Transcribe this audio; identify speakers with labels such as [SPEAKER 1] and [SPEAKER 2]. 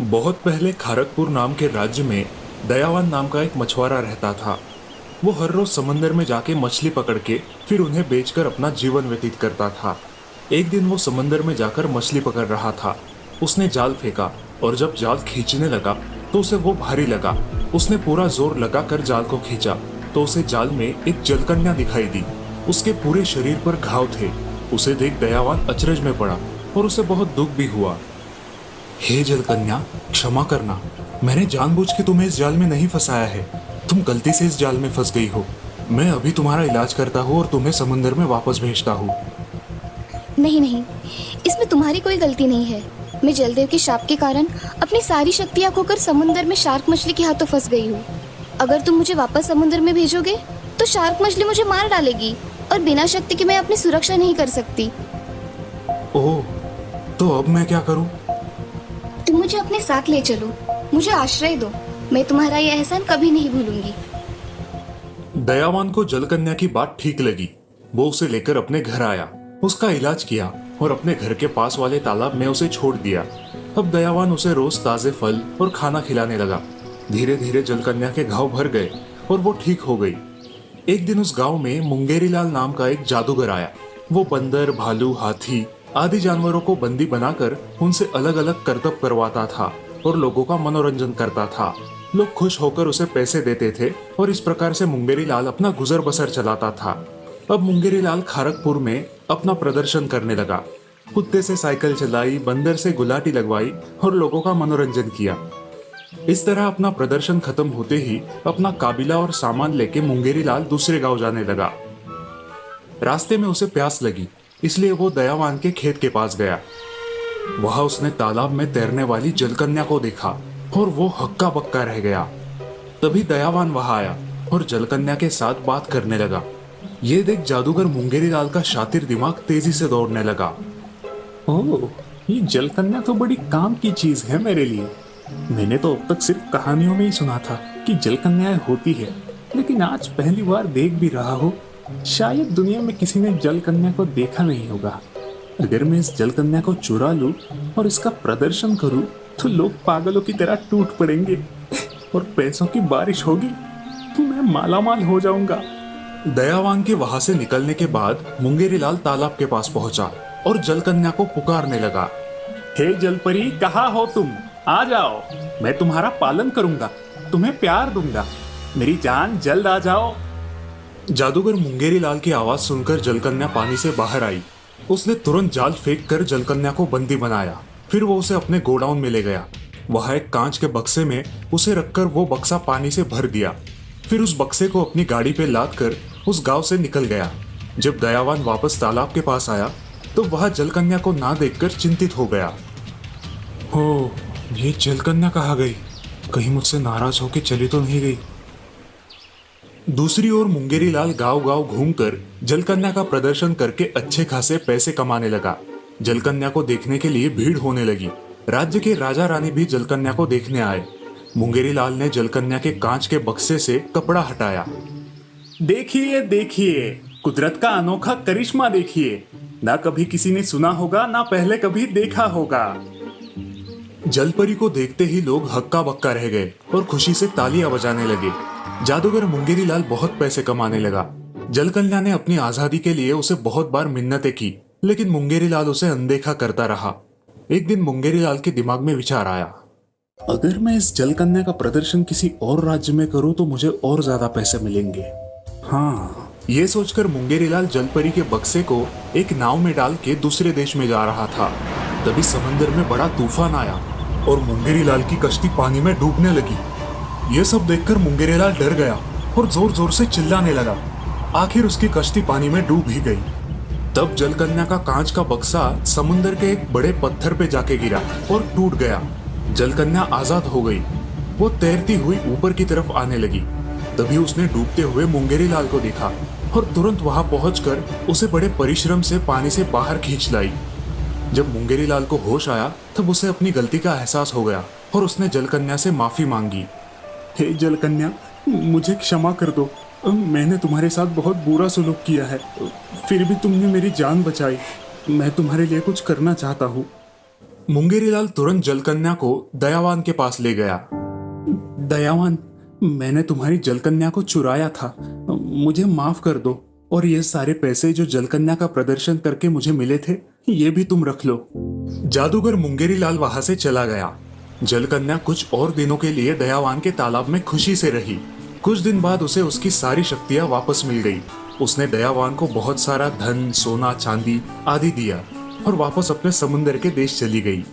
[SPEAKER 1] बहुत पहले खारकपुर नाम के राज्य में दयावान नाम का एक मछुआरा रहता था। वो हर रोज समंदर में जाके मछली पकड़ के फिर उन्हें बेचकर अपना जीवन व्यतीत करता था। एक दिन वो समंदर में जाकर मछली पकड़ रहा था। उसने जाल फेंका और जब जाल खींचने लगा तो उसे वो भारी लगा। उसने पूरा जोर लगाकर जाल को खींचा तो उसे जाल में एक जलकन्या दिखाई दी। उसके पूरे शरीर पर घाव थे। उसे देख दयावान अचरज में पड़ा और उसे बहुत दुख भी हुआ। हे जलकन्या, क्षमा करना, मैंने जानबूझ के तुम्हें इस जाल में नहीं फंसाया है। तुम गलती से इस जाल में फंस गई हो। मैं अभी तुम्हारा इलाज करता हूँ और तुम्हें समंदर में वापस भेजता हूँ।
[SPEAKER 2] नहीं नहीं, इसमें तुम्हारी कोई गलती नहीं है। मैं जलदेव के शाप के कारण अपनी सारी शक्तियाँ खोकर समुद्र में शार्क मछली के हाथों फंस गई हूँ। अगर तुम मुझे वापस समुद्र में भेजोगे तो शार्क मछली मुझे मार डालेगी और बिना शक्ति के मैं अपनी सुरक्षा नहीं कर सकती।
[SPEAKER 1] ओह, तो अब मैं क्या करूँ?
[SPEAKER 2] तुम मुझे अपने साथ ले चलो, मुझे आश्रय दो। मैं तुम्हारा यह एहसान कभी नहीं भूलूंगी।
[SPEAKER 1] दयावान को जलकन्या की बात ठीक लगी। वो उसे लेकर अपने घर आया, उसका इलाज किया और अपने घर के पास वाले तालाब में उसे छोड़ दिया। अब दयावान उसे रोज ताजे फल और खाना खिलाने लगा। धीरे धीरे जलकन्या के घाव भर गए और वो ठीक हो गई। एक दिन उस गांव में मुंगेरीलाल नाम का एक जादूगर आया। वो बंदर, भालू, हाथी आदि जानवरों को बंदी बनाकर उनसे अलग अलग करतब करवाता था और लोगों का मनोरंजन करता था। लोग खुश होकर उसे पैसे देते थे और इस प्रकार से मुंगेरीलाल अपना गुजर बसर चलाता था। अब मुंगेरीलाल खारकपुर में अपना प्रदर्शन करने लगा। कुत्ते से साइकिल चलाई, बंदर से गुलाटी लगवाई और लोगों का मनोरंजन किया। इस तरह अपना प्रदर्शन खत्म होते ही अपना काबिला और सामान लेके मुंगेरीलाल दूसरे गांव जाने लगा। रास्ते में उसे प्यास लगी, इसलिए वो दयावान के खेत के पास गया। वहां उसने तालाब में तैरने वाली जलकन्या को देखा और वो हक्का बक्का रह गया। तभी दयावान वहां आया और जलकन्या के साथ बात करने लगा। ये देख जादूगर मुंगेरीलाल का शातिर दिमाग तेजी से दौड़ने लगा।
[SPEAKER 3] ओह, ये जलकन्या तो बड़ी काम की चीज है मेरे लिए। मैंने तो अब तक सिर्फ कहानियों में ही सुना था कि जलकन्याएं होती है, लेकिन आज पहली बार देख भी रहा हूँ। शायद दुनिया में किसी ने जलकन्या को देखा नहीं होगा। अगर मैं इस जलकन्या को चुरा लूं और इसका प्रदर्शन करूं तो लोग पागलों की तरह टूट पड़ेंगे और पैसों की बारिश होगी तो मैं मालामाल हो जाऊंगा।
[SPEAKER 1] दयावान के वहां से निकलने के बाद मुंगेरीलाल तालाब के पास पहुंचा और जलकन्या को पुकारने लगा।
[SPEAKER 3] हे जलपरी, कहाँ हो तुम? आ जाओ, मैं तुम्हारा पालन करूंगा, तुम्हें प्यार दूंगा। मेरी जान, जल्द आ जाओ।
[SPEAKER 1] जादूगर मुंगेरीलाल की आवाज सुनकर जलकन्या पानी से बाहर आई। उसने तुरंत जाल फेंक कर जलकन्या को बंदी बनाया। फिर वो उसे अपने गोडाउन में ले गया। वहां एक कांच के बक्से में उसे रखकर वो बक्सा पानी से भर दिया। फिर उस बक्से को अपनी गाड़ी पे लाद कर उस गांव से निकल गया। जब दयावान वापस तालाब के पास आया तो वह जलकन्या को ना देखकर चिंतित हो गया। ओह, ये जलकन्या कहाँ गई? कहीं मुझसे नाराज होकर चली तो नहीं गई? दूसरी ओर मुंगेरीलाल गांव गांव घूमकर जलकन्या का प्रदर्शन करके अच्छे खासे पैसे कमाने लगा। जलकन्या को देखने के लिए भीड़ होने लगी। राज्य के राजा रानी भी जलकन्या को देखने आए। मुंगेरीलाल ने जलकन्या के कांच के बक्से से कपड़ा हटाया।
[SPEAKER 3] देखिए देखिए, कुदरत का अनोखा करिश्मा देखिए। ना कभी किसी ने सुना होगा, ना पहले कभी देखा होगा।
[SPEAKER 1] जलपरी को देखते ही लोग हक्का बक्का रह गए और खुशी से तालियां बजाने लगे। जादूगर मुंगेरीलाल बहुत पैसे कमाने लगा। जलकन्या ने अपनी आजादी के लिए उसे बहुत बार मिन्नतें की, लेकिन मुंगेरीलाल उसे अनदेखा करता रहा। एक दिन मुंगेरीलाल के दिमाग में विचार आया,
[SPEAKER 3] अगर मैं इस जलकन्या का प्रदर्शन किसी और राज्य में करूं तो मुझे और ज्यादा पैसे मिलेंगे। हाँ,
[SPEAKER 1] ये सोचकर मुंगेरीलाल जलपरी के बक्से को एक नाव में डाल के दूसरे देश में जा रहा था। तभी समंदर में बड़ा तूफान आया और मुंगेरीलाल की कश्ती पानी में डूबने लगी। ये सब देखकर मुंगेरीलाल डर गया और जोर जोर से चिल्लाने लगा। आखिर उसकी कश्ती पानी में डूब ही गई। तब जलकन्या का कांच का बक्सा समुंदर के एक बड़े पत्थर पे जाके गिरा और टूट गया। जलकन्या आजाद हो गई। वो तैरती हुई ऊपर की तरफ आने लगी। तभी उसने डूबते हुए मुंगेरीलाल को देखा और तुरंत वहां पहुंचकर उसे बड़े परिश्रम से पानी से बाहर खींच लाई। जब मुंगेरीलाल को होश आया तब उसे अपनी गलती का एहसास हो गया और उसने जलकन्या से माफी मांगी।
[SPEAKER 3] हे जलकन्या, मुझे क्षमा कर दो। मैंने तुम्हारे साथ बहुत बुरा सलूक किया है, फिर भी तुमने मेरी जान बचाई। मैं तुम्हारे लिए कुछ करना चाहता हूँ।
[SPEAKER 1] मुंगेरीलाल तुरंत जलकन्या को दयावान के पास ले गया।
[SPEAKER 3] दयावान, मैंने तुम्हारी जलकन्या को चुराया था, मुझे माफ कर दो। और ये सारे पैसे जो जलकन्या का प्रदर्शन करके मुझे मिले थे, ये भी तुम रख लो।
[SPEAKER 1] जादूगर मुंगेरीलाल वहां से चला गया। जलकन्या कुछ और दिनों के लिए दयावान के तालाब में खुशी से रही। कुछ दिन बाद उसे उसकी सारी शक्तियां वापस मिल गई। उसने दयावान को बहुत सारा धन, सोना, चांदी आदि दिया और वापस अपने समुंदर के देश चली गई।